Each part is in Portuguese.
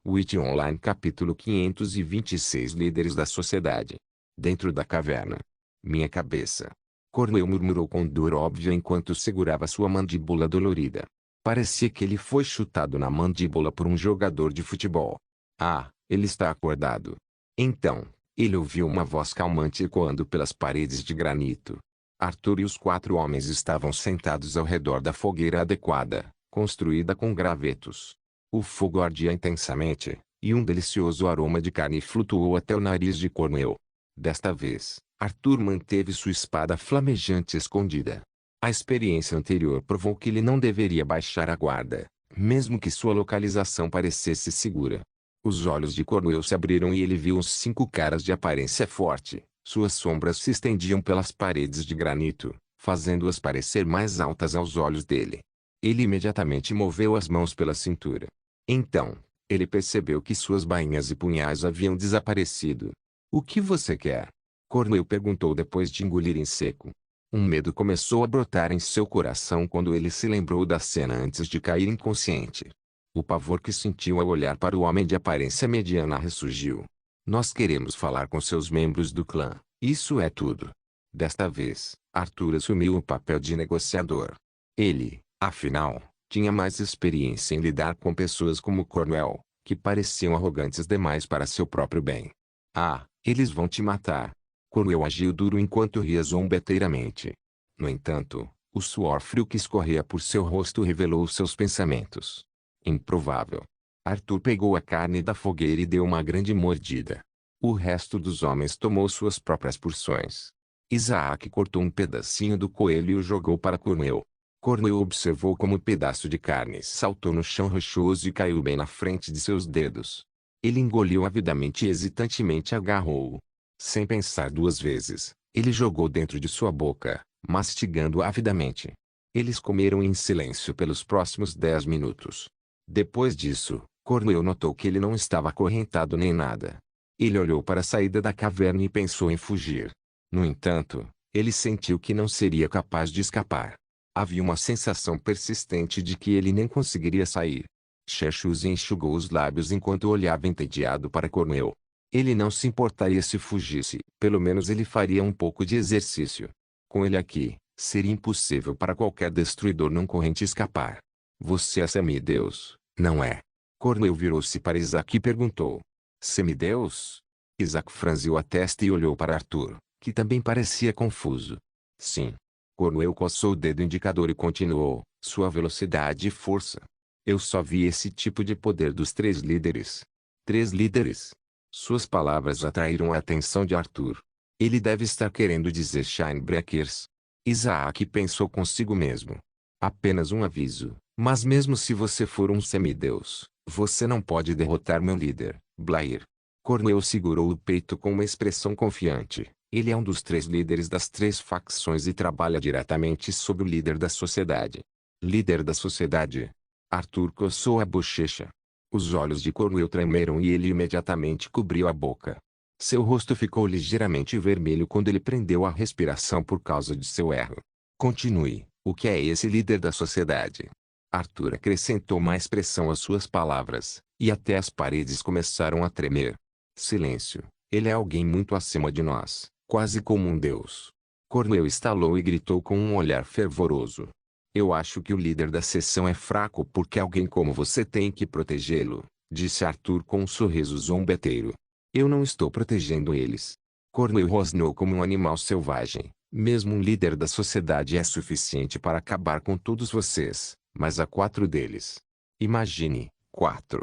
Witch Online capítulo 526 Líderes da Sociedade. Dentro da caverna. Minha cabeça. Cornwell murmurou com dor óbvia enquanto segurava sua mandíbula dolorida. Parecia que ele foi chutado na mandíbula por um jogador de futebol. Ah, ele está acordado. Então, ele ouviu uma voz calmante ecoando pelas paredes de granito. Arthur e os 4 homens estavam sentados ao redor da fogueira adequada, construída com gravetos. O fogo ardia intensamente, e um delicioso aroma de carne flutuou até o nariz de Cornwell. Desta vez, Arthur manteve sua espada flamejante escondida. A experiência anterior provou que ele não deveria baixar a guarda, mesmo que sua localização parecesse segura. Os olhos de Cornwell se abriram e ele viu os 5 caras de aparência forte. Suas sombras se estendiam pelas paredes de granito, fazendo-as parecer mais altas aos olhos dele. Ele imediatamente moveu as mãos pela cintura. Então, ele percebeu que suas bainhas e punhais haviam desaparecido. "O que você quer?" Cornwell perguntou depois de engolir em seco. Um medo começou a brotar em seu coração quando ele se lembrou da cena antes de cair inconsciente. O pavor que sentiu ao olhar para o homem de aparência mediana ressurgiu. "Nós queremos falar com seus membros do clã, isso é tudo." Desta vez, Arthur assumiu o papel de negociador. Ele, afinal, tinha mais experiência em lidar com pessoas como Cornwell, que pareciam arrogantes demais para seu próprio bem. "Ah, eles vão te matar." Cornwell agiu duro enquanto ria zombeteiramente. No entanto, o suor frio que escorria por seu rosto revelou seus pensamentos. Improvável. Arthur pegou a carne da fogueira e deu uma grande mordida. O resto dos homens tomou suas próprias porções. Isaac cortou um pedacinho do coelho e o jogou para Cornwell. Cornwell observou como o pedaço de carne saltou no chão rochoso e caiu bem na frente de seus dedos. Ele engoliu avidamente e hesitantemente agarrou-o. Sem pensar 2 vezes, ele jogou dentro de sua boca, mastigando avidamente. Eles comeram em silêncio pelos próximos 10 minutos. Depois disso, Cornwell notou que ele não estava acorrentado nem nada. Ele olhou para a saída da caverna e pensou em fugir. No entanto, ele sentiu que não seria capaz de escapar. Havia uma sensação persistente de que ele nem conseguiria sair. Cheshire enxugou os lábios enquanto olhava entediado para Cornwell. Ele não se importaria se fugisse, pelo menos ele faria um pouco de exercício. Com ele aqui, seria impossível para qualquer destruidor não corrente escapar. "Você é semideus, não é?" Cornwell virou-se para Isaac e perguntou. "Semideus?" Isaac franziu a testa e olhou para Arthur, que também parecia confuso. "Sim." Cornwell coçou o dedo indicador e continuou, "Sua velocidade e força. Eu só vi esse tipo de poder dos 3 líderes." 3 líderes? Suas palavras atraíram a atenção de Arthur. Ele deve estar querendo dizer Shinebreakers. Isaac pensou consigo mesmo. "Apenas um aviso, mas mesmo se você for um semideus, você não pode derrotar meu líder, Blair." Cornwell segurou o peito com uma expressão confiante. Ele é um dos 3 líderes das 3 facções e trabalha diretamente sob o líder da sociedade. "Líder da sociedade?" Arthur coçou a bochecha. Os olhos de Cornwell tremeram e ele imediatamente cobriu a boca. Seu rosto ficou ligeiramente vermelho quando ele prendeu a respiração por causa de seu erro. "Continue, o que é esse líder da sociedade?" Arthur acrescentou mais pressão às suas palavras, e até as paredes começaram a tremer. "Silêncio, ele é alguém muito acima de nós, quase como um deus." Cornwell estalou e gritou com um olhar fervoroso. "Eu acho que o líder da seção é fraco porque alguém como você tem que protegê-lo", disse Arthur com um sorriso zombeteiro. "Eu não estou protegendo eles." Cornwell rosnou como um animal selvagem. "Mesmo um líder da sociedade é suficiente para acabar com todos vocês, mas há 4 deles. Imagine, 4."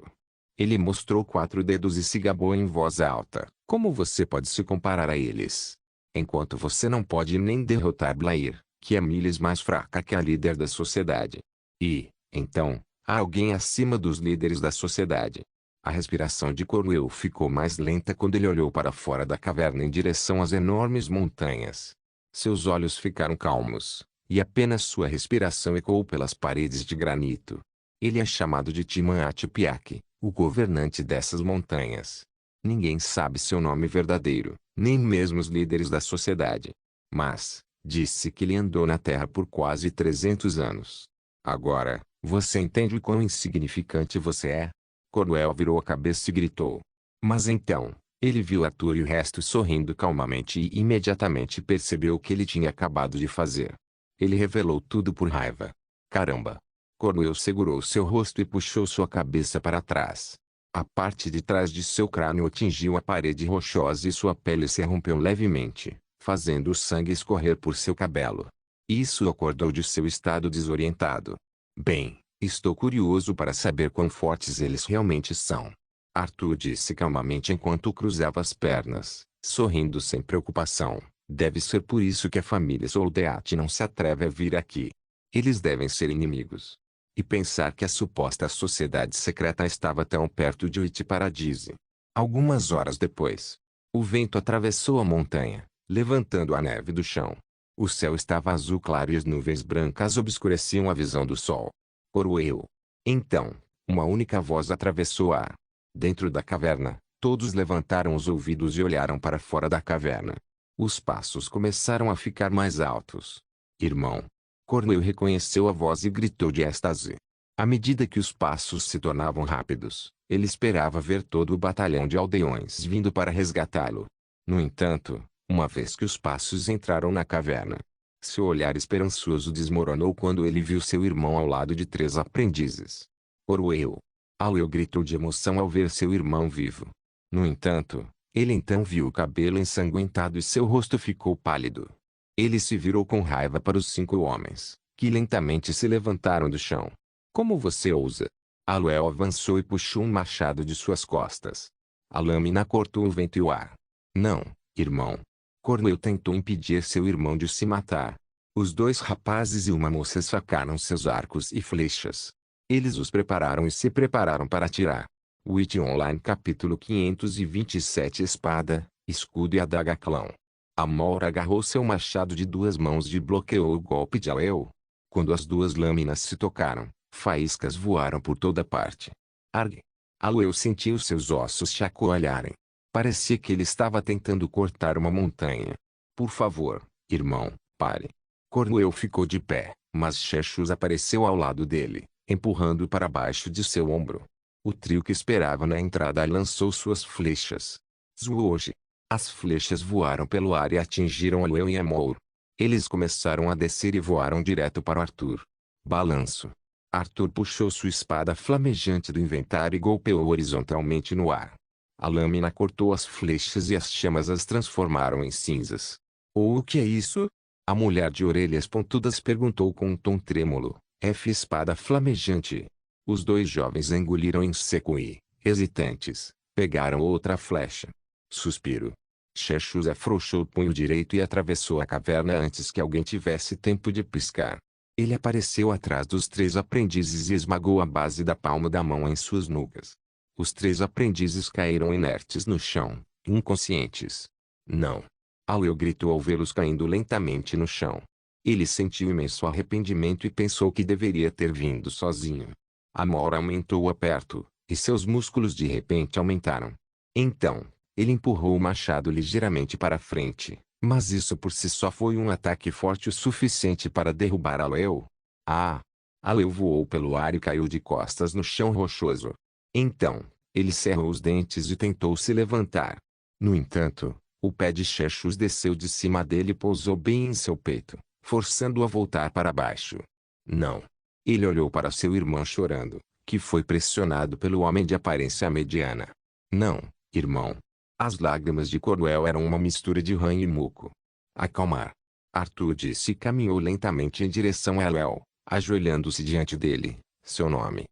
Ele mostrou 4 dedos e se gabou em voz alta. "Como você pode se comparar a eles? Enquanto você não pode nem derrotar Blair, que é milhas mais fraca que a líder da sociedade. E, então, há alguém acima dos líderes da sociedade." A respiração de Cornwell ficou mais lenta quando ele olhou para fora da caverna em direção às enormes montanhas. Seus olhos ficaram calmos, e apenas sua respiração ecoou pelas paredes de granito. "Ele é chamado de Timan-Atipiak, o governante dessas montanhas. Ninguém sabe seu nome verdadeiro, nem mesmo os líderes da sociedade. Mas, disse que ele andou na Terra por quase 300 anos. Agora, você entende o quão insignificante você é?" Cornwell virou a cabeça e gritou. Mas então, ele viu Arthur e o resto sorrindo calmamente e imediatamente percebeu o que ele tinha acabado de fazer. Ele revelou tudo por raiva. Caramba! Cornwell segurou seu rosto e puxou sua cabeça para trás. A parte de trás de seu crânio atingiu a parede rochosa e sua pele se rompeu levemente, fazendo o sangue escorrer por seu cabelo. Isso o acordou de seu estado desorientado. Bem, estou curioso para saber quão fortes eles realmente são. Arthur disse calmamente enquanto cruzava as pernas, sorrindo sem preocupação. Deve ser por isso que a família Soldeat não se atreve a vir aqui. Eles devem ser inimigos. E pensar que a suposta sociedade secreta estava tão perto de It Paradise. Algumas horas depois, o vento atravessou a montanha, levantando a neve do chão. O céu estava azul claro e as nuvens brancas obscureciam a visão do sol. Cornwell. Então, uma única voz atravessou o ar. Dentro da caverna, todos levantaram os ouvidos e olharam para fora da caverna. Os passos começaram a ficar mais altos. Irmão. Cornwell reconheceu a voz e gritou de êxtase. À medida que os passos se tornavam rápidos, ele esperava ver todo o batalhão de aldeões vindo para resgatá-lo. No entanto, uma vez que os passos entraram na caverna, seu olhar esperançoso desmoronou quando ele viu seu irmão ao lado de 3 aprendizes. Cornwell. Alwell gritou de emoção ao ver seu irmão vivo. No entanto, ele então viu o cabelo ensanguentado e seu rosto ficou pálido. Ele se virou com raiva para os 5 homens, que lentamente se levantaram do chão. Como você ousa? Alwell avançou e puxou um machado de suas costas. A lâmina cortou o vento e o ar. Não, irmão. Cornwell tentou impedir seu irmão de se matar. Os 2 rapazes e uma moça sacaram seus arcos e flechas. Eles os prepararam e se prepararam para atirar. Witch Online capítulo 527 Espada, escudo e adaga clã. Amor agarrou seu machado de 2 mãos e bloqueou o golpe de Alwell. Quando as 2 lâminas se tocaram, faíscas voaram por toda parte. Arg! Alwell sentiu seus ossos chacoalharem. Parecia que ele estava tentando cortar uma montanha. Por favor, irmão, pare. Cornwell ficou de pé, mas Chechus apareceu ao lado dele, empurrando para baixo de seu ombro. O trio que esperava na entrada lançou suas flechas. Zwoge! As flechas voaram pelo ar e atingiram Alwell e Amor. Eles começaram a descer e voaram direto para Arthur. Balanço. Arthur puxou sua espada flamejante do inventário e golpeou horizontalmente no ar. A lâmina cortou as flechas e as chamas as transformaram em cinzas. O que é isso? A mulher de orelhas pontudas perguntou com um tom trêmulo. Espada flamejante. Os 2 jovens engoliram em seco e, hesitantes, pegaram outra flecha. Suspiro. Chechus afrouxou o punho direito e atravessou a caverna antes que alguém tivesse tempo de piscar. Ele apareceu atrás dos 3 aprendizes e esmagou a base da palma da mão em suas nucas. Os 3 aprendizes caíram inertes no chão, inconscientes. Não! Alwell gritou ao vê-los caindo lentamente no chão. Ele sentiu imenso arrependimento e pensou que deveria ter vindo sozinho. Amor aumentou o aperto, e seus músculos de repente aumentaram. Então, ele empurrou o machado ligeiramente para frente, mas isso por si só foi um ataque forte o suficiente para derrubar Alwell. Ah! Alwell voou pelo ar e caiu de costas no chão rochoso. Então, ele cerrou os dentes e tentou se levantar. No entanto, o pé de Chechus desceu de cima dele e pousou bem em seu peito, forçando-o a voltar para baixo. Não! Ele olhou para seu irmão chorando, que foi pressionado pelo homem de aparência mediana. Não, irmão. As lágrimas de Cornwell eram uma mistura de ranho e muco. Acalmar. Arthur disse e caminhou lentamente em direção a Alwell, ajoelhando-se diante dele. Seu nome?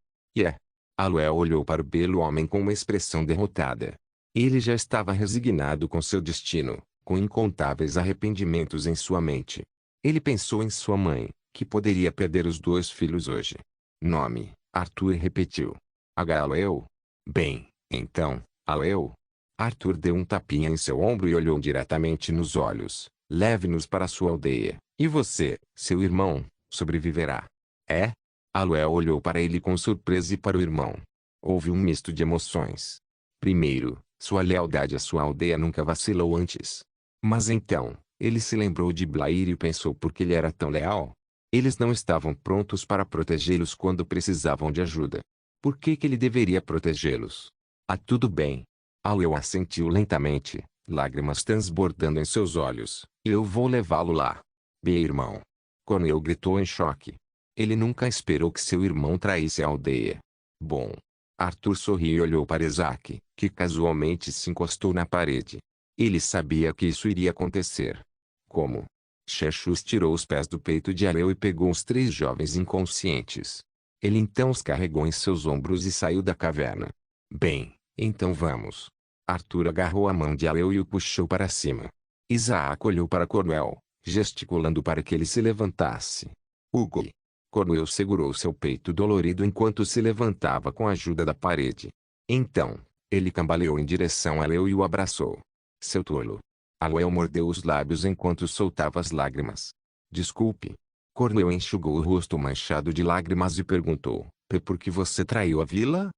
Alwell olhou para o belo homem com uma expressão derrotada. Ele já estava resignado com seu destino, com incontáveis arrependimentos em sua mente. Ele pensou em sua mãe, que poderia perder os 2 filhos hoje. Nome, Arthur repetiu. Alwell? Bem, então, Alwell. Arthur deu um tapinha em seu ombro e olhou diretamente nos olhos. Leve-nos para sua aldeia, e você, seu irmão, sobreviverá. É? Alwell olhou para ele com surpresa e para o irmão. Houve um misto de emoções. Primeiro, sua lealdade à sua aldeia nunca vacilou antes. Mas então, ele se lembrou de Blair e pensou por que ele era tão leal. Eles não estavam prontos para protegê-los quando precisavam de ajuda. Por que ele deveria protegê-los? Ah, tudo bem. Aleu assentiu lentamente, lágrimas transbordando em seus olhos. Eu vou levá-lo lá. Bem, irmão. Corneu gritou em choque. Ele nunca esperou que seu irmão traísse a aldeia. Bom. Arthur sorriu e olhou para Isaac, que casualmente se encostou na parede. Ele sabia que isso iria acontecer. Como? Xerxes tirou os pés do peito de Aleu e pegou os 3 jovens inconscientes. Ele então os carregou em seus ombros e saiu da caverna. Bem, então vamos. Arthur agarrou a mão de Aleu e o puxou para cima. Isaac olhou para Cornwell, gesticulando para que ele se levantasse. Hugo. Cornwell segurou seu peito dolorido enquanto se levantava com a ajuda da parede. Então, ele cambaleou em direção a Aleu e o abraçou. Seu tolo. Aleu mordeu os lábios enquanto soltava as lágrimas. Desculpe. Cornwell enxugou o rosto manchado de lágrimas e perguntou: Por que você traiu a vila?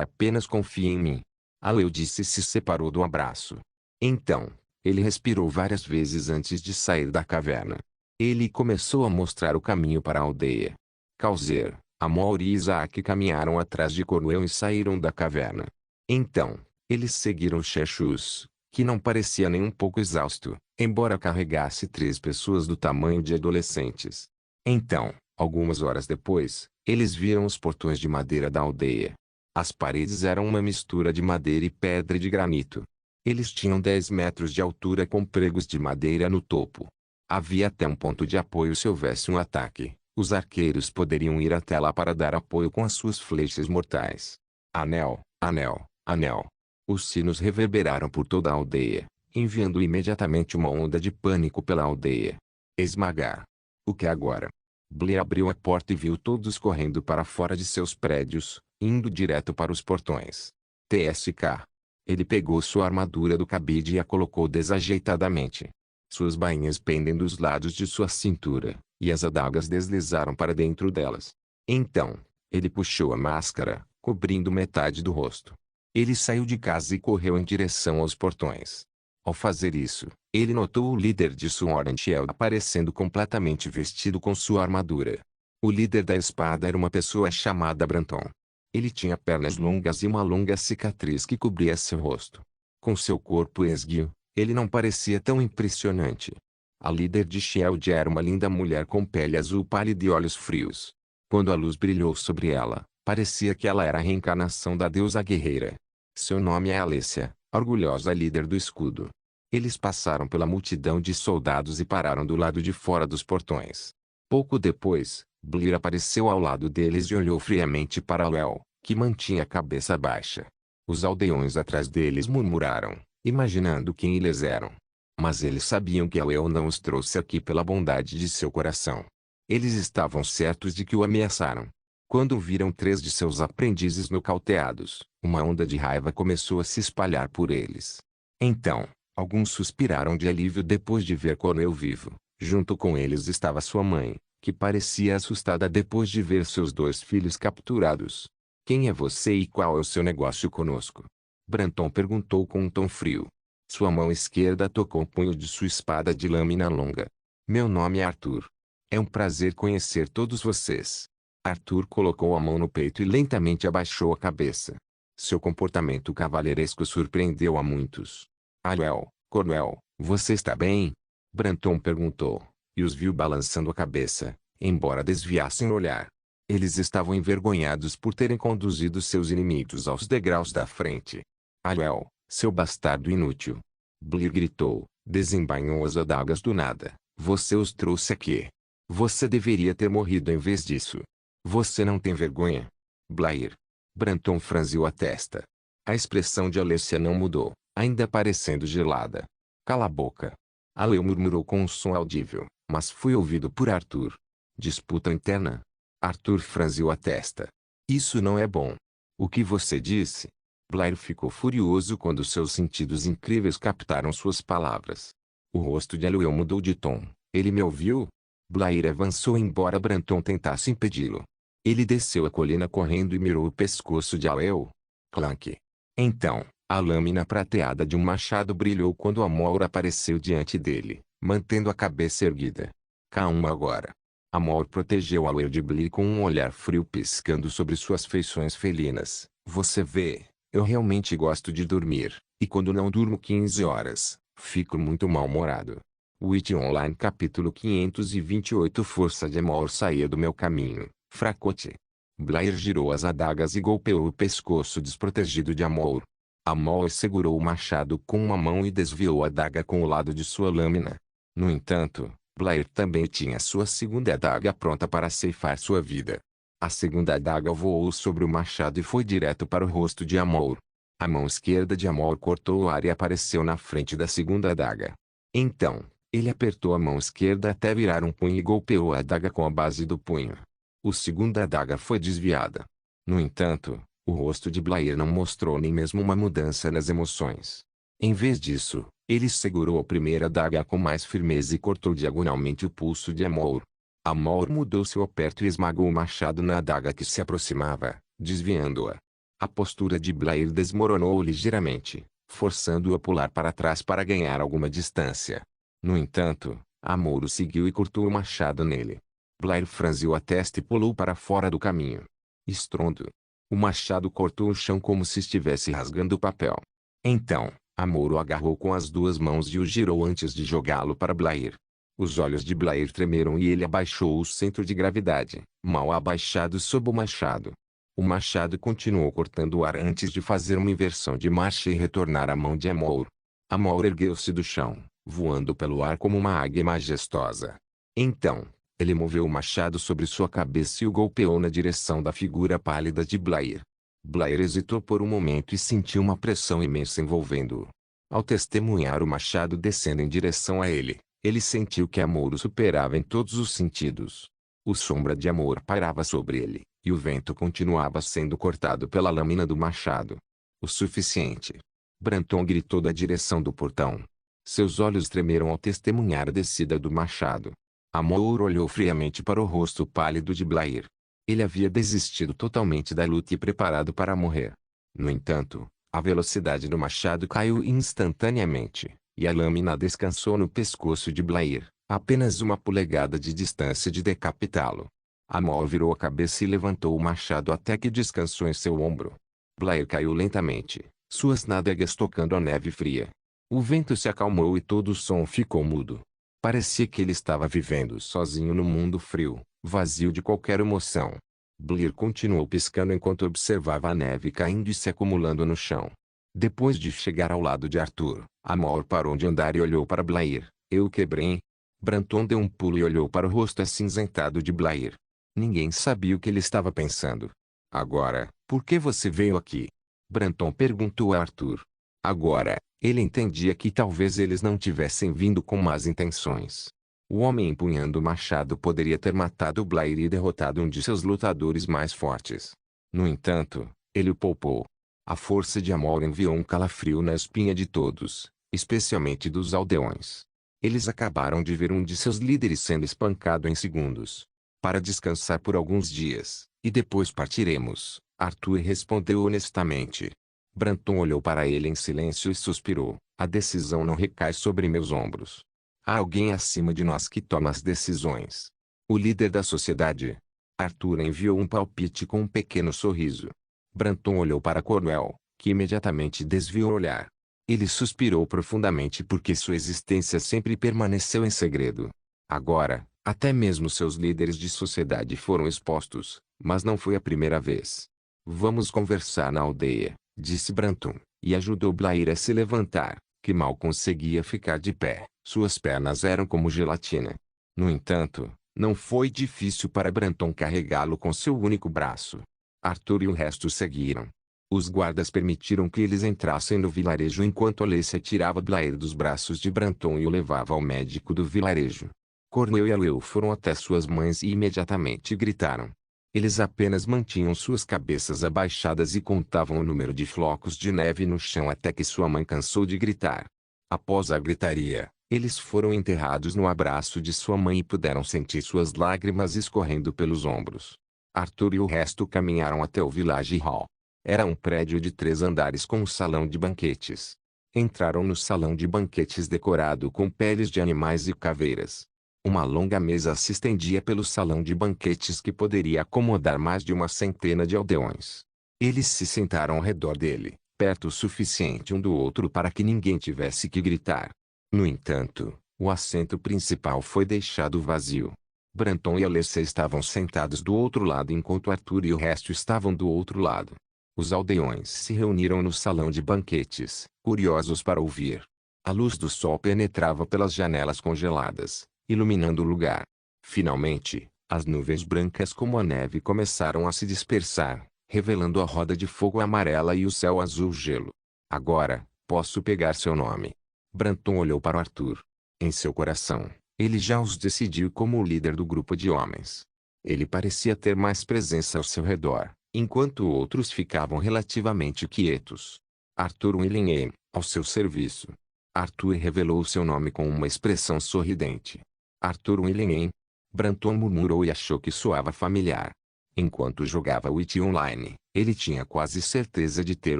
Apenas confie em mim. Aleu disse e se separou do abraço. Então, ele respirou várias vezes antes de sair da caverna. Ele começou a mostrar o caminho para a aldeia. Causer, Amor e Isaac caminharam atrás de Cornwell e saíram da caverna. Então, eles seguiram Xerxes, que não parecia nem um pouco exausto, embora carregasse 3 pessoas do tamanho de adolescentes. Então, algumas horas depois, eles viram os portões de madeira da aldeia. As paredes eram uma mistura de madeira e pedra de granito. Eles tinham 10 metros de altura com pregos de madeira no topo. Havia até um ponto de apoio se houvesse um ataque. Os arqueiros poderiam ir até lá para dar apoio com as suas flechas mortais. Anel, anel, anel. Os sinos reverberaram por toda a aldeia, enviando imediatamente uma onda de pânico pela aldeia. Esmagar. O que agora? Blair abriu a porta e viu todos correndo para fora de seus prédios, indo direto para os portões. TSK. Ele pegou sua armadura do cabide e a colocou desajeitadamente. Suas bainhas pendem dos lados de sua cintura, e as adagas deslizaram para dentro delas. Então, ele puxou a máscara, cobrindo metade do rosto. Ele saiu de casa e correu em direção aos portões. Ao fazer isso, ele notou o líder de Sword Shield aparecendo completamente vestido com sua armadura. O líder da espada era uma pessoa chamada Branton. Ele tinha pernas longas e uma longa cicatriz que cobria seu rosto. Com seu corpo esguio, ele não parecia tão impressionante. A líder de Shield era uma linda mulher com pele azul pálida e olhos frios. Quando a luz brilhou sobre ela, parecia que ela era a reencarnação da deusa guerreira. Seu nome é Alessia, orgulhosa líder do escudo. Eles passaram pela multidão de soldados e pararam do lado de fora dos portões. Pouco depois, Blair apareceu ao lado deles e olhou friamente para Aleu, que mantinha a cabeça baixa. Os aldeões atrás deles murmuraram, imaginando quem eles eram. Mas eles sabiam que Aleu não os trouxe aqui pela bondade de seu coração. Eles estavam certos de que o ameaçaram. Quando viram 3 de seus aprendizes nocauteados, uma onda de raiva começou a se espalhar por eles. Então, alguns suspiraram de alívio depois de ver Cornwell vivo. Junto com eles estava sua mãe, que parecia assustada depois de ver seus 2 filhos capturados. Quem é você e qual é o seu negócio conosco? Branton perguntou com um tom frio. Sua mão esquerda tocou o punho de sua espada de lâmina longa. Meu nome é Arthur. É um prazer conhecer todos vocês. Arthur colocou a mão no peito e lentamente abaixou a cabeça. Seu comportamento cavalheiresco surpreendeu a muitos. Aleu, Cornwell, você está bem? Branton perguntou, e os viu balançando a cabeça, embora desviassem o olhar. Eles estavam envergonhados por terem conduzido seus inimigos aos degraus da frente. Aleu, seu bastardo inútil! Blair gritou, desembainhou as adagas do nada. Você os trouxe aqui. Você deveria ter morrido em vez disso. Você não tem vergonha? Blair. Branton franziu a testa. A expressão de Alessia não mudou, ainda parecendo gelada. Cala a boca. Aleu murmurou com um som audível, mas foi ouvido por Arthur. Disputa interna? Arthur franziu a testa. Isso não é bom. O que você disse? Blair ficou furioso quando seus sentidos incríveis captaram suas palavras. O rosto de Aleu mudou de tom. Ele me ouviu? Blair avançou embora Branton tentasse impedi-lo. Ele desceu a colina correndo e mirou o pescoço de Aleu. Clank. Então, a lâmina prateada de um machado brilhou quando Amor apareceu diante dele, mantendo a cabeça erguida. Calma agora. Amor protegeu a Lady Blair com um olhar frio piscando sobre suas feições felinas. Você vê, eu realmente gosto de dormir, e quando não durmo 15 horas, fico muito mal-humorado. Witch Online capítulo 528 Força de Amor saía do meu caminho, fracote. Blair girou as adagas e golpeou o pescoço desprotegido de Amor. Amor segurou o machado com uma mão e desviou a adaga com o lado de sua lâmina. No entanto, Blair também tinha sua segunda adaga pronta para ceifar sua vida. A segunda adaga voou sobre o machado e foi direto para o rosto de Amor. A mão esquerda de Amor cortou o ar e apareceu na frente da segunda adaga. Então, ele apertou a mão esquerda até virar um punho e golpeou a adaga com a base do punho. A segunda adaga foi desviada. No entanto, o rosto de Blair não mostrou nem mesmo uma mudança nas emoções. Em vez disso, ele segurou a primeira adaga com mais firmeza e cortou diagonalmente o pulso de Amor. Amor mudou seu aperto e esmagou o machado na adaga que se aproximava, desviando-a. A postura de Blair desmoronou ligeiramente, forçando-o a pular para trás para ganhar alguma distância. No entanto, Amor o seguiu e cortou o machado nele. Blair franziu a testa e pulou para fora do caminho. Estrondo. O machado cortou o chão como se estivesse rasgando o papel. Então, Amor o agarrou com as duas mãos e o girou antes de jogá-lo para Blair. Os olhos de Blair tremeram e ele abaixou o centro de gravidade, mal abaixado sob o machado. O machado continuou cortando o ar antes de fazer uma inversão de marcha e retornar à mão de Amor. Amor ergueu-se do chão, voando pelo ar como uma águia majestosa. Então, ele moveu o machado sobre sua cabeça e o golpeou na direção da figura pálida de Blair. Blair hesitou por um momento e sentiu uma pressão imensa envolvendo-o. Ao testemunhar o machado descendo em direção a ele, ele sentiu que Amor o superava em todos os sentidos. O sombra de Amor pairava sobre ele, e o vento continuava sendo cortado pela lâmina do machado. O suficiente. Branton gritou da direção do portão. Seus olhos tremeram ao testemunhar a descida do machado. Amor olhou friamente para o rosto pálido de Blair. Ele havia desistido totalmente da luta e preparado para morrer. No entanto, a velocidade do machado caiu instantaneamente, e a lâmina descansou no pescoço de Blair, apenas uma polegada de distância de decapitá-lo. Amor virou a cabeça e levantou o machado até que descansou em seu ombro. Blair caiu lentamente, suas nádegas tocando a neve fria. O vento se acalmou e todo o som ficou mudo. Parecia que ele estava vivendo sozinho no mundo frio, vazio de qualquer emoção. Blair continuou piscando enquanto observava a neve caindo e se acumulando no chão. Depois de chegar ao lado de Arthur, Amor parou de andar e olhou para Blair. Eu quebrei. Branton deu um pulo e olhou para o rosto acinzentado de Blair. Ninguém sabia o que ele estava pensando. Agora, por que você veio aqui? Branton perguntou a Arthur. Agora, ele entendia que talvez eles não tivessem vindo com más intenções. O homem empunhando o machado poderia ter matado Blair e derrotado um de seus lutadores mais fortes. No entanto, ele o poupou. A força de Amor enviou um calafrio na espinha de todos, especialmente dos aldeões. Eles acabaram de ver um de seus líderes sendo espancado em segundos. Para descansar por alguns dias, e depois partiremos, Arthur respondeu honestamente. Branton olhou para ele em silêncio e suspirou. A decisão não recai sobre meus ombros. Há alguém acima de nós que toma as decisões. O líder da sociedade. Arthur enviou um palpite com um pequeno sorriso. Branton olhou para Cornwell, que imediatamente desviou o olhar. Ele suspirou profundamente porque sua existência sempre permaneceu em segredo. Agora, até mesmo seus líderes de sociedade foram expostos, mas não foi a primeira vez. Vamos conversar na aldeia, disse Branton, e ajudou Blair a se levantar, que mal conseguia ficar de pé. Suas pernas eram como gelatina. No entanto, não foi difícil para Branton carregá-lo com seu único braço. Arthur e o resto seguiram. Os guardas permitiram que eles entrassem no vilarejo enquanto Alicia tirava Blair dos braços de Branton e o levava ao médico do vilarejo. Cornwell e Aleu foram até suas mães e imediatamente gritaram. Eles apenas mantinham suas cabeças abaixadas e contavam o número de flocos de neve no chão até que sua mãe cansou de gritar. Após a gritaria, eles foram enterrados no abraço de sua mãe e puderam sentir suas lágrimas escorrendo pelos ombros. Arthur e o resto caminharam até o Village Hall. Era um prédio de 3 andares com um salão de banquetes. Entraram no salão de banquetes decorado com peles de animais e caveiras. Uma longa mesa se estendia pelo salão de banquetes que poderia acomodar mais de uma centena de aldeões. Eles se sentaram ao redor dele, perto o suficiente um do outro para que ninguém tivesse que gritar. No entanto, o assento principal foi deixado vazio. Branton e Alessia estavam sentados do outro lado enquanto Arthur e o resto estavam do outro lado. Os aldeões se reuniram no salão de banquetes, curiosos para ouvir. A luz do sol penetrava pelas janelas congeladas, iluminando o lugar. Finalmente, as nuvens brancas como a neve começaram a se dispersar, revelando a roda de fogo amarela e o céu azul gelo. Agora, posso pegar seu nome. Branton olhou para Arthur. Em seu coração, ele já os decidiu como o líder do grupo de homens. Ele parecia ter mais presença ao seu redor, enquanto outros ficavam relativamente quietos. Arthur Willingham, ao seu serviço. Arthur revelou seu nome com uma expressão sorridente. Arthur Willingham. Branton murmurou e achou que soava familiar. Enquanto jogava Witch Online, ele tinha quase certeza de ter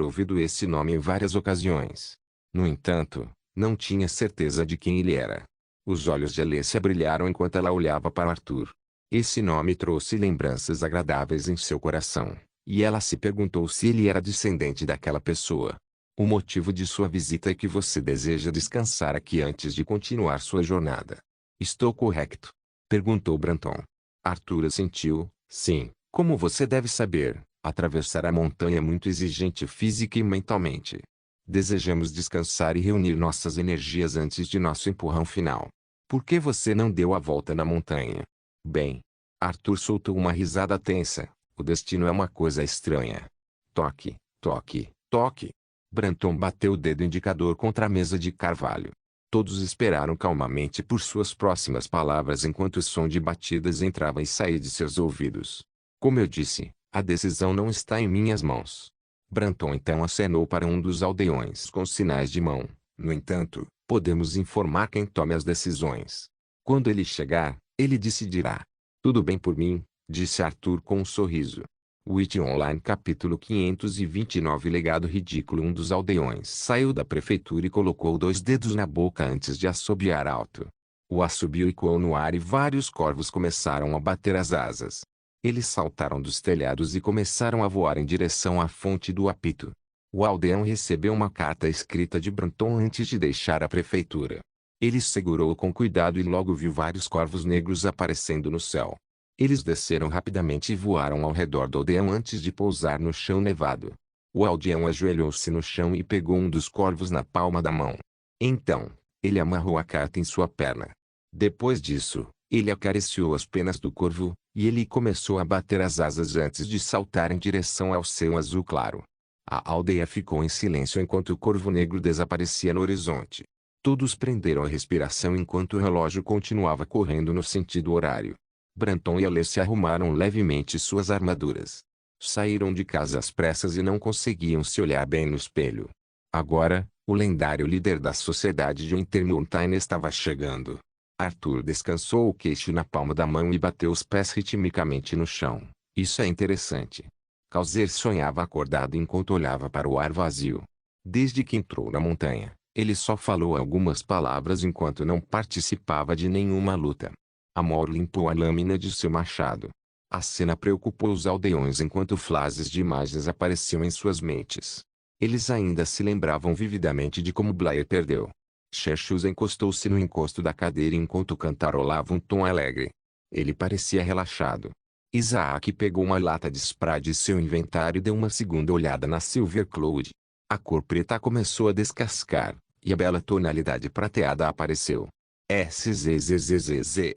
ouvido esse nome em várias ocasiões. No entanto, não tinha certeza de quem ele era. Os olhos de Alessia brilharam enquanto ela olhava para Arthur. Esse nome trouxe lembranças agradáveis em seu coração, e ela se perguntou se ele era descendente daquela pessoa. O motivo de sua visita é que você deseja descansar aqui antes de continuar sua jornada. Estou correto? Perguntou Branton. Arthur assentiu. Sim, como você deve saber, atravessar a montanha é muito exigente física e mentalmente. Desejamos descansar e reunir nossas energias antes de nosso empurrão final. Por que você não deu a volta na montanha? Bem, Arthur soltou uma risada tensa. O destino é uma coisa estranha. Toque, toque, toque. Branton bateu o dedo indicador contra a mesa de carvalho. Todos esperaram calmamente por suas próximas palavras enquanto o som de batidas entrava e saía de seus ouvidos. Como eu disse, a decisão não está em minhas mãos. Branton então acenou para um dos aldeões com sinais de mão. No entanto, podemos informar quem tome as decisões. Quando ele chegar, ele decidirá. Tudo bem por mim, disse Arthur com um sorriso. Witch Online capítulo 529 Legado ridículo. Um dos aldeões saiu da prefeitura e colocou 2 dedos na boca antes de assobiar alto. O assobio ecoou no ar e vários corvos começaram a bater as asas. Eles saltaram dos telhados e começaram a voar em direção à fonte do apito. O aldeão recebeu uma carta escrita de Branton antes de deixar a prefeitura. Ele segurou-o com cuidado e logo viu vários corvos negros aparecendo no céu. Eles desceram rapidamente e voaram ao redor do aldeão antes de pousar no chão nevado. O aldeão ajoelhou-se no chão e pegou um dos corvos na palma da mão. Então, ele amarrou a carta em sua perna. Depois disso, ele acariciou as penas do corvo, e ele começou a bater as asas antes de saltar em direção ao céu azul claro. A aldeia ficou em silêncio enquanto o corvo negro desaparecia no horizonte. Todos prenderam a respiração enquanto o relógio continuava correndo no sentido horário. Branton e Alessia arrumaram levemente suas armaduras. Saíram de casa às pressas e não conseguiam se olhar bem no espelho. Agora, o lendário líder da sociedade de Intermountain estava chegando. Arthur descansou o queixo na palma da mão e bateu os pés ritmicamente no chão. Isso é interessante. Causer sonhava acordado enquanto olhava para o ar vazio. Desde que entrou na montanha, ele só falou algumas palavras enquanto não participava de nenhuma luta. Amor limpou a lâmina de seu machado. A cena preocupou os aldeões enquanto flashes de imagens apareciam em suas mentes. Eles ainda se lembravam vividamente de como Blair perdeu. Cherchus encostou-se no encosto da cadeira enquanto cantarolava um tom alegre. Ele parecia relaxado. Isaac pegou uma lata de spray de seu inventário e deu uma segunda olhada na Silver Cloud. A cor preta começou a descascar, e a bela tonalidade prateada apareceu. SZZZZ.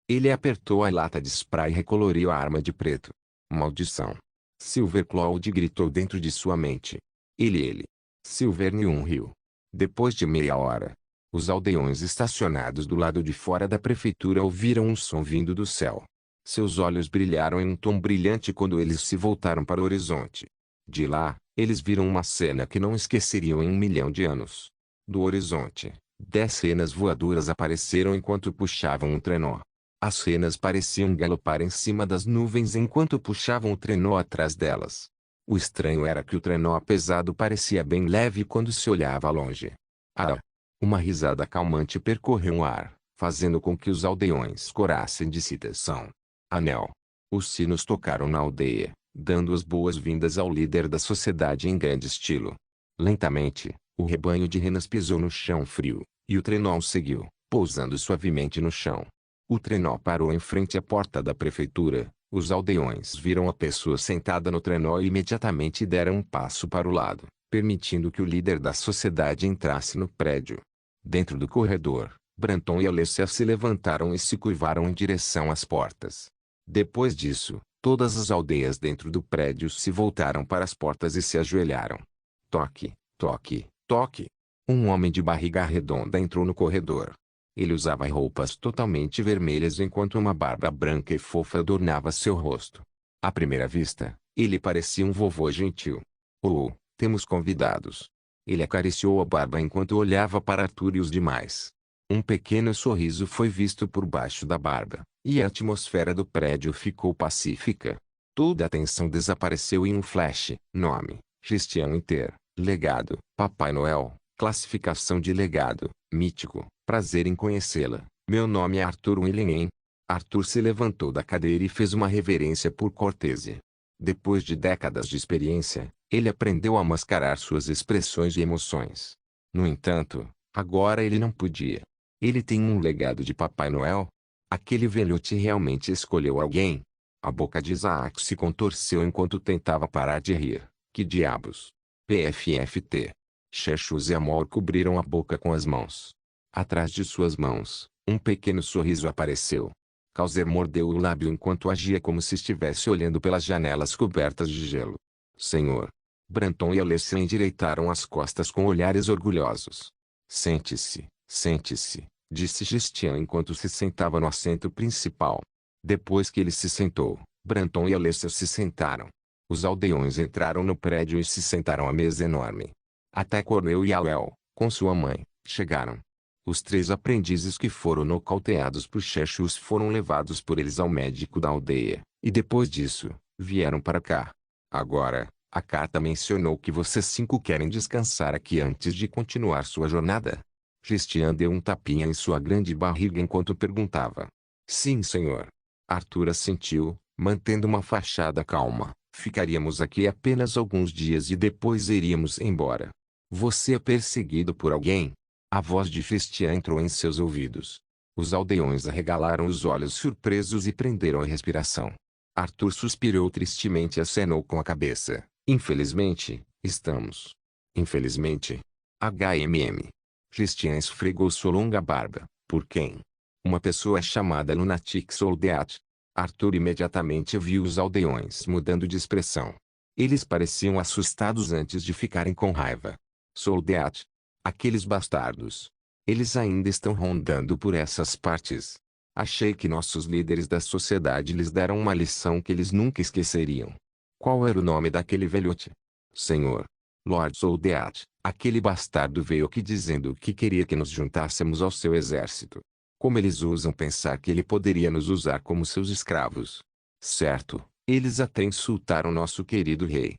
Ele apertou a lata de spray e recoloriu a arma de preto. Maldição! Silver Cloud gritou dentro de sua mente. Ele. Silver Neon riu. Depois de meia hora, os aldeões estacionados do lado de fora da prefeitura ouviram um som vindo do céu. Seus olhos brilharam em um tom brilhante quando eles se voltaram para o horizonte. De lá, eles viram uma cena que não esqueceriam em 1 milhão de anos. Do horizonte, 10 renas voadoras apareceram enquanto puxavam um trenó. As renas pareciam galopar em cima das nuvens enquanto puxavam o trenó atrás delas. O estranho era que o trenó pesado parecia bem leve quando se olhava longe. Ah! Uma risada calmante percorreu o ar, fazendo com que os aldeões corassem de excitação. Anel. Os sinos tocaram na aldeia, dando as boas-vindas ao líder da sociedade em grande estilo. Lentamente, o rebanho de renas pisou no chão frio, e o trenó seguiu, pousando suavemente no chão. O trenó parou em frente à porta da prefeitura. Os aldeões viram a pessoa sentada no trenó e imediatamente deram um passo para o lado, permitindo que o líder da sociedade entrasse no prédio. Dentro do corredor, Branton e Alessia se levantaram e se curvaram em direção às portas. Depois disso, todas as aldeias dentro do prédio se voltaram para as portas e se ajoelharam. Toque, toque, toque. Um homem de barriga redonda entrou no corredor. Ele usava roupas totalmente vermelhas enquanto uma barba branca e fofa adornava seu rosto. À primeira vista, ele parecia um vovô gentil. Oh, temos convidados. Ele acariciou a barba enquanto olhava para Arthur e os demais. Um pequeno sorriso foi visto por baixo da barba, e a atmosfera do prédio ficou pacífica. Toda a tensão desapareceu em um flash. Nome: Christian Winter. Legado: Papai Noel. Classificação de legado: mítico. Prazer em conhecê-la. Meu nome é Arthur William. Arthur se levantou da cadeira e fez uma reverência por cortesia. Depois de décadas de experiência, ele aprendeu a mascarar suas expressões e emoções. No entanto, agora ele não podia. Ele tem um legado de Papai Noel? Aquele velhote realmente escolheu alguém? A boca de Isaac se contorceu enquanto tentava parar de rir. Que diabos? PFFT. Chechus e Amor cobriram a boca com as mãos. Atrás de suas mãos, um pequeno sorriso apareceu. Causer mordeu o lábio enquanto agia como se estivesse olhando pelas janelas cobertas de gelo. Senhor. Branton e Alessia endireitaram as costas com olhares orgulhosos. Sente-se, sente-se, disse Christian enquanto se sentava no assento principal. Depois que ele se sentou, Branton e Alessia se sentaram. Os aldeões entraram no prédio e se sentaram à mesa enorme. Até Corneu e Alel, com sua mãe, chegaram. Os 3 aprendizes que foram nocauteados por Chechus foram levados por eles ao médico da aldeia, e depois disso, vieram para cá. Agora, a carta mencionou que vocês 5 querem descansar aqui antes de continuar sua jornada. Christian deu um tapinha em sua grande barriga enquanto perguntava. Sim, senhor. Arthur assentiu, mantendo uma fachada calma. Ficaríamos aqui apenas alguns dias e depois iríamos embora. Você é perseguido por alguém? A voz de Christian entrou em seus ouvidos. Os aldeões arregalaram os olhos surpresos e prenderam a respiração. Arthur suspirou tristemente e acenou com a cabeça. Infelizmente, estamos. Infelizmente. HMM. Christian esfregou sua longa barba. Por quem? Uma pessoa chamada Lunatic Soldat. Arthur imediatamente viu os aldeões mudando de expressão. Eles pareciam assustados antes de ficarem com raiva. Soldat. Aqueles bastardos. Eles ainda estão rondando por essas partes. Achei que nossos líderes da sociedade lhes deram uma lição que eles nunca esqueceriam. Qual era o nome daquele velhote? Senhor. Lord Soldat. Aquele bastardo veio aqui dizendo que queria que nos juntássemos ao seu exército. Como eles ousam pensar que ele poderia nos usar como seus escravos? Certo, eles até insultaram nosso querido rei.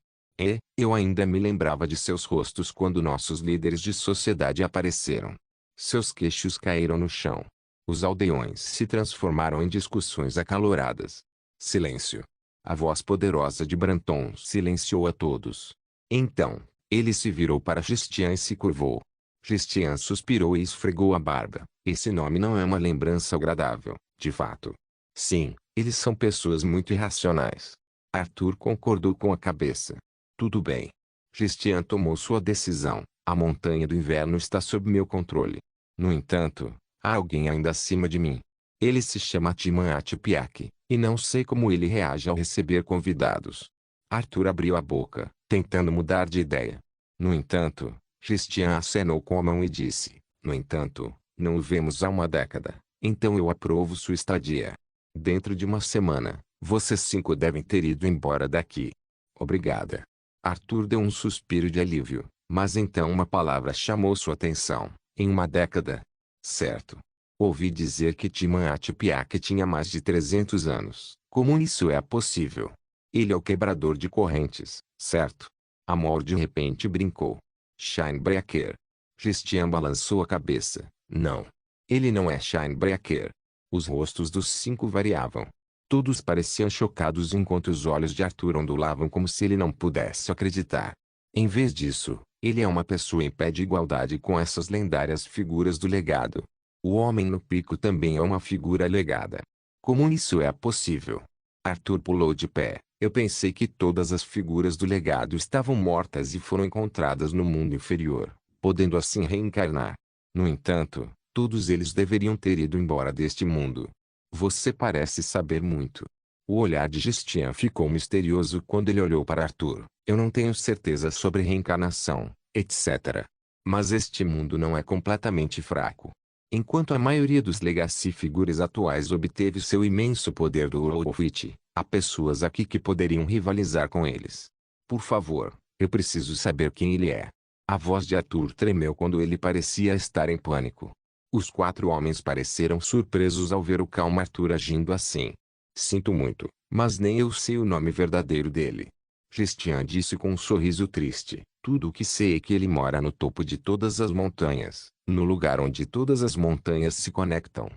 Eu ainda me lembrava de seus rostos quando nossos líderes de sociedade apareceram. Seus queixos caíram no chão. Os aldeões se transformaram em discussões acaloradas. Silêncio. A voz poderosa de Branton silenciou a todos. Então, ele se virou para Christian e se curvou. Christian suspirou e esfregou a barba. Esse nome não é uma lembrança agradável, de fato. Sim, eles são pessoas muito irracionais. Arthur concordou com a cabeça. Tudo bem. Christian tomou sua decisão. A montanha do inverno está sob meu controle. No entanto, há alguém ainda acima de mim. Ele se chama Timan Atipiak, e não sei como ele reage ao receber convidados. Arthur abriu a boca, tentando mudar de ideia. No entanto, Christian acenou com a mão e disse, no entanto, não o vemos há uma década, então eu aprovo sua estadia. Dentro de uma semana, vocês 5 devem ter ido embora daqui. Obrigada. Arthur deu um suspiro de alívio, mas então uma palavra chamou sua atenção. Em uma década. Certo. Ouvi dizer que Timan Atipiak tinha mais de 300 anos. Como isso é possível? Ele é o quebrador de correntes, certo? Amor de repente brincou. Shinebreaker. Christian balançou a cabeça. Não. Ele não é Shinebreaker. Os rostos dos 5 variavam. Todos pareciam chocados enquanto os olhos de Arthur ondulavam como se ele não pudesse acreditar. Em vez disso, ele é uma pessoa em pé de igualdade com essas lendárias figuras do legado. O homem no pico também é uma figura legada. Como isso é possível? Arthur pulou de pé. Eu pensei que todas as figuras do legado estavam mortas e foram encontradas no mundo inferior, podendo assim reencarnar. No entanto, todos eles deveriam ter ido embora deste mundo. Você parece saber muito. O olhar de Christian ficou misterioso quando ele olhou para Arthur. Eu não tenho certeza sobre reencarnação, etc. Mas este mundo não é completamente fraco. Enquanto a maioria dos Legacy Figures atuais obteve seu imenso poder do Wolfwitch, há pessoas aqui que poderiam rivalizar com eles. Por favor, eu preciso saber quem ele é. A voz de Arthur tremeu quando ele parecia estar em pânico. Os 4 homens pareceram surpresos ao ver o calmo Arthur agindo assim. Sinto muito, mas nem eu sei o nome verdadeiro dele. Christian disse com um sorriso triste. Tudo o que sei é que ele mora no topo de todas as montanhas, no lugar onde todas as montanhas se conectam.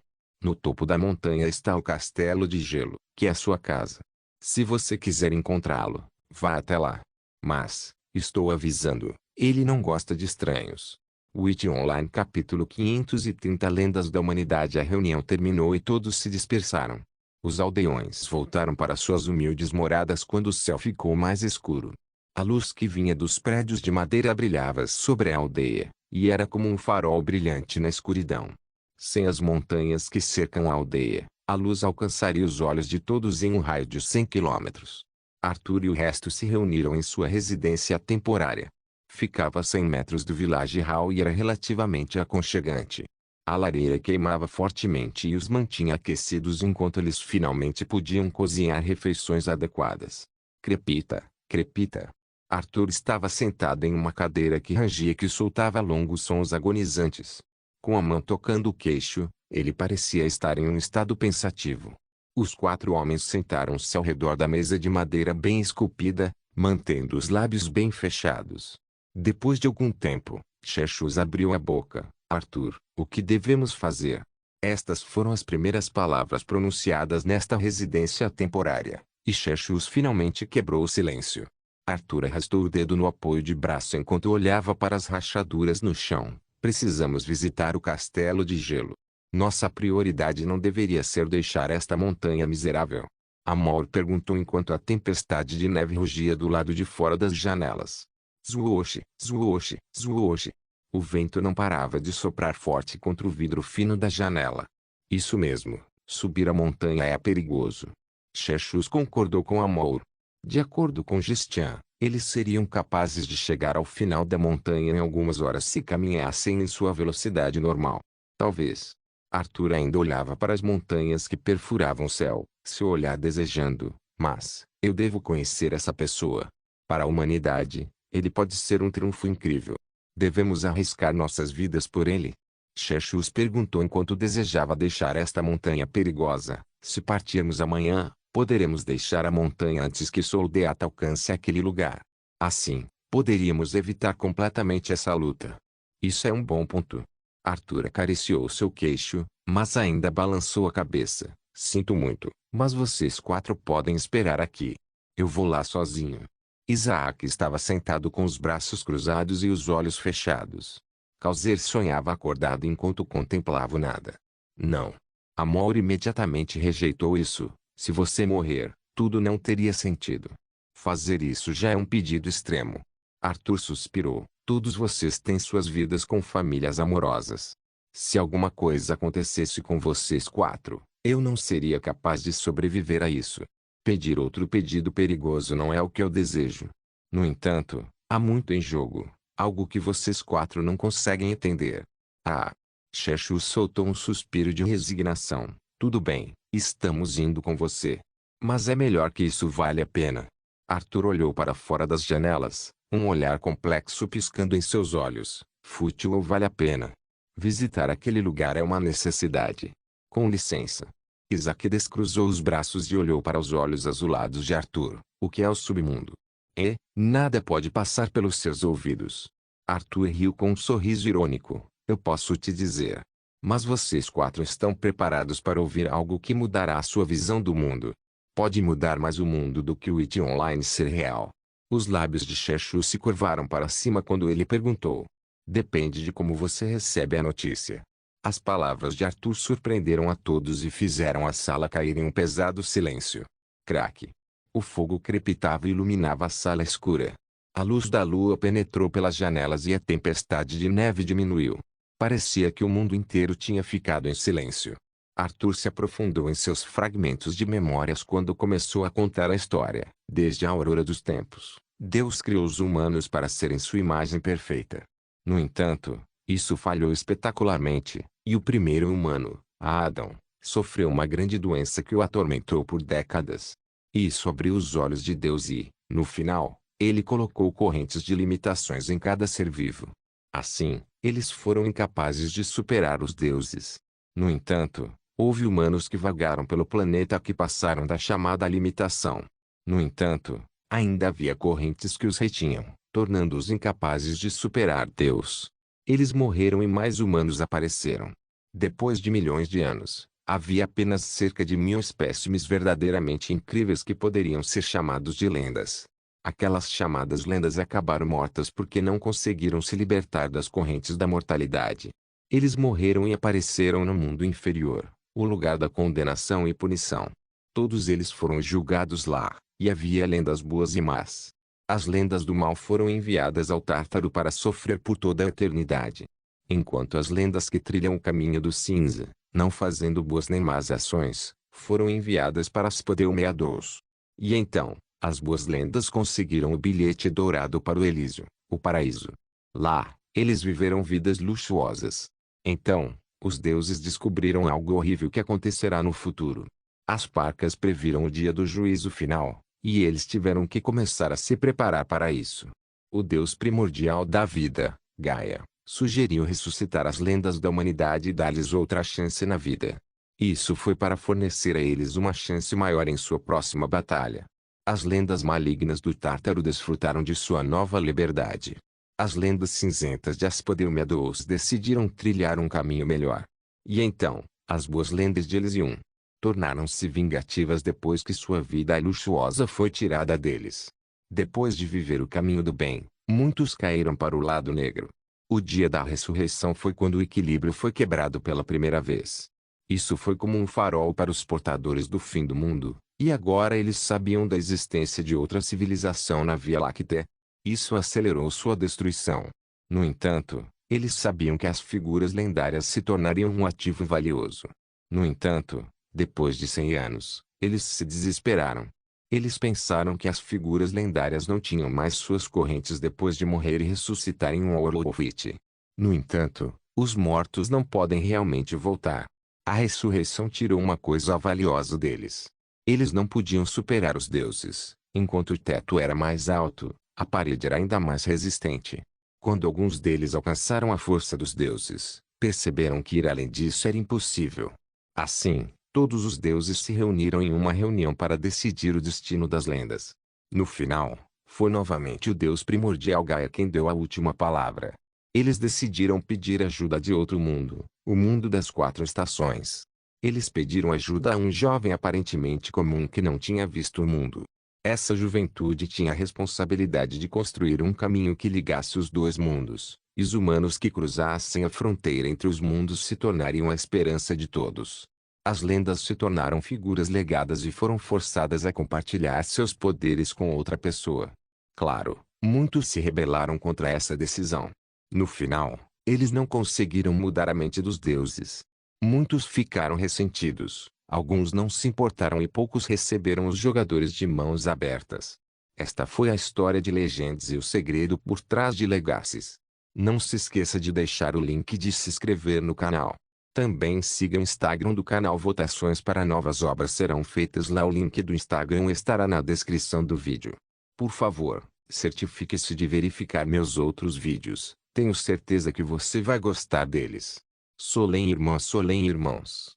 No topo da montanha está o Castelo de Gelo, que é sua casa. Se você quiser encontrá-lo, vá até lá. Mas, estou avisando, ele não gosta de estranhos. Witch Online capítulo 530 Lendas da Humanidade. A reunião terminou e todos se dispersaram. Os aldeões voltaram para suas humildes moradas quando o céu ficou mais escuro. A luz que vinha dos prédios de madeira brilhava sobre a aldeia, e era como um farol brilhante na escuridão. Sem as montanhas que cercam a aldeia, a luz alcançaria os olhos de todos em um raio de 100 quilômetros. Arthur e o resto se reuniram em sua residência temporária. Ficava a 100 metros do Village Hall e era relativamente aconchegante. A lareira queimava fortemente e os mantinha aquecidos enquanto eles finalmente podiam cozinhar refeições adequadas. Crepita, crepita. Arthur estava sentado em uma cadeira que rangia e que soltava longos sons agonizantes. Com a mão tocando o queixo, ele parecia estar em um estado pensativo. Os 4 homens sentaram-se ao redor da mesa de madeira bem esculpida, mantendo os lábios bem fechados. Depois de algum tempo, Chechus abriu a boca. Arthur, o que devemos fazer? Estas foram as primeiras palavras pronunciadas nesta residência temporária, e Chechus finalmente quebrou o silêncio. Arthur arrastou o dedo no apoio de braço enquanto olhava para as rachaduras no chão. Precisamos visitar o Castelo de Gelo. Nossa prioridade não deveria ser deixar esta montanha miserável. Amor perguntou enquanto a tempestade de neve rugia do lado de fora das janelas. Zwoosh, zwoosh, zwoosh. O vento não parava de soprar forte contra o vidro fino da janela. Isso mesmo, subir a montanha é perigoso. Chechus concordou com Amor. De acordo com Christian, eles seriam capazes de chegar ao final da montanha em algumas horas se caminhassem em sua velocidade normal. Talvez. Arthur ainda olhava para as montanhas que perfuravam o céu, seu olhar desejando, mas, eu devo conhecer essa pessoa. Para a humanidade, ele pode ser um triunfo incrível. Devemos arriscar nossas vidas por ele? Chechus perguntou enquanto desejava deixar esta montanha perigosa. Se partirmos amanhã, poderemos deixar a montanha antes que Soldeata alcance aquele lugar. Assim, poderíamos evitar completamente essa luta. Isso é um bom ponto. Arthur acariciou seu queixo, mas ainda balançou a cabeça. Sinto muito, mas vocês 4 podem esperar aqui. Eu vou lá sozinho. Isaac estava sentado com os braços cruzados e os olhos fechados. Causer sonhava acordado enquanto contemplava o nada. Não. Amor imediatamente rejeitou isso. Se você morrer, tudo não teria sentido. Fazer isso já é um pedido extremo. Arthur suspirou. Todos vocês têm suas vidas com famílias amorosas. Se alguma coisa acontecesse com vocês 4, eu não seria capaz de sobreviver a isso. Pedir outro pedido perigoso não é o que eu desejo. No entanto, há muito em jogo, algo que vocês 4 não conseguem entender. Ah! Chechus soltou um suspiro de resignação. Tudo bem, estamos indo com você. Mas é melhor que isso vale a pena. Arthur olhou para fora das janelas, um olhar complexo piscando em seus olhos. Fútil ou vale a pena? Visitar aquele lugar é uma necessidade. Com licença. Isaac descruzou os braços e olhou para os olhos azulados de Arthur. O que é o submundo? E, nada pode passar pelos seus ouvidos. Arthur riu com um sorriso irônico. Eu posso te dizer. Mas vocês quatro estão preparados para ouvir algo que mudará a sua visão do mundo. Pode mudar mais o mundo do que o IT Online ser real. Os lábios de Chechu se curvaram para cima quando ele perguntou. Depende de como você recebe a notícia. As palavras de Arthur surpreenderam a todos e fizeram a sala cair em um pesado silêncio. Craque. O fogo crepitava e iluminava a sala escura. A luz da lua penetrou pelas janelas e a tempestade de neve diminuiu. Parecia que o mundo inteiro tinha ficado em silêncio. Arthur se aprofundou em seus fragmentos de memórias quando começou a contar a história. Desde a aurora dos tempos, Deus criou os humanos para serem sua imagem perfeita. No entanto, isso falhou espetacularmente, e o primeiro humano, Adão, sofreu uma grande doença que o atormentou por décadas. Isso abriu os olhos de Deus e, no final, ele colocou correntes de limitações em cada ser vivo. Assim, eles foram incapazes de superar os deuses. No entanto, houve humanos que vagaram pelo planeta que passaram da chamada limitação. No entanto, ainda havia correntes que os retinham, tornando-os incapazes de superar Deus. Eles morreram e mais humanos apareceram. Depois de milhões de anos, havia apenas cerca de 1000 espécimes verdadeiramente incríveis que poderiam ser chamados de lendas. Aquelas chamadas lendas acabaram mortas porque não conseguiram se libertar das correntes da mortalidade. Eles morreram e apareceram no mundo inferior, o lugar da condenação e punição. Todos eles foram julgados lá, e havia lendas boas e más. As lendas do mal foram enviadas ao Tártaro para sofrer por toda a eternidade. Enquanto as lendas que trilham o caminho do cinza, não fazendo boas nem más ações, foram enviadas para Spodeumeados. E então, as boas lendas conseguiram o bilhete dourado para o Elísio, o paraíso. Lá, eles viveram vidas luxuosas. Então, os deuses descobriram algo horrível que acontecerá no futuro. As parcas previram o dia do juízo final, e eles tiveram que começar a se preparar para isso. O deus primordial da vida, Gaia, sugeriu ressuscitar as lendas da humanidade e dar-lhes outra chance na vida. Isso foi para fornecer a eles uma chance maior em sua próxima batalha. As lendas malignas do Tártaro desfrutaram de sua nova liberdade. As lendas cinzentas de Aspodeumeados decidiram trilhar um caminho melhor. E então, as boas lendas de Elysium tornaram-se vingativas depois que sua vida luxuosa foi tirada deles. Depois de viver o caminho do bem, muitos caíram para o lado negro. O dia da ressurreição foi quando o equilíbrio foi quebrado pela primeira vez. Isso foi como um farol para os portadores do fim do mundo, e agora eles sabiam da existência de outra civilização na Via Láctea. Isso acelerou sua destruição. No entanto, eles sabiam que as figuras lendárias se tornariam um ativo valioso. No entanto, depois de 100 anos, eles se desesperaram. Eles pensaram que as figuras lendárias não tinham mais suas correntes depois de morrer e ressuscitar em um Orlovite. No entanto, os mortos não podem realmente voltar. A ressurreição tirou uma coisa valiosa deles. Eles não podiam superar os deuses. Enquanto o teto era mais alto, a parede era ainda mais resistente. Quando alguns deles alcançaram a força dos deuses, perceberam que ir além disso era impossível. Assim, todos os deuses se reuniram em uma reunião para decidir o destino das lendas. No final, foi novamente o deus primordial Gaia quem deu a última palavra. Eles decidiram pedir ajuda de outro mundo, o mundo das 4 estações. Eles pediram ajuda a um jovem aparentemente comum que não tinha visto o mundo. Essa juventude tinha a responsabilidade de construir um caminho que ligasse os dois mundos, e os humanos que cruzassem a fronteira entre os mundos se tornariam a esperança de todos. As lendas se tornaram figuras legadas e foram forçadas a compartilhar seus poderes com outra pessoa. Claro, muitos se rebelaram contra essa decisão. No final, eles não conseguiram mudar a mente dos deuses. Muitos ficaram ressentidos, alguns não se importaram e poucos receberam os jogadores de mãos abertas. Esta foi a história de Legends e o segredo por trás de Legacies. Não se esqueça de deixar o link de se inscrever no canal. Também siga o Instagram do canal. Votações para novas obras serão feitas lá. O link do Instagram estará na descrição do vídeo. Por favor, certifique-se de verificar meus outros vídeos. Tenho certeza que você vai gostar deles. Solem irmãos.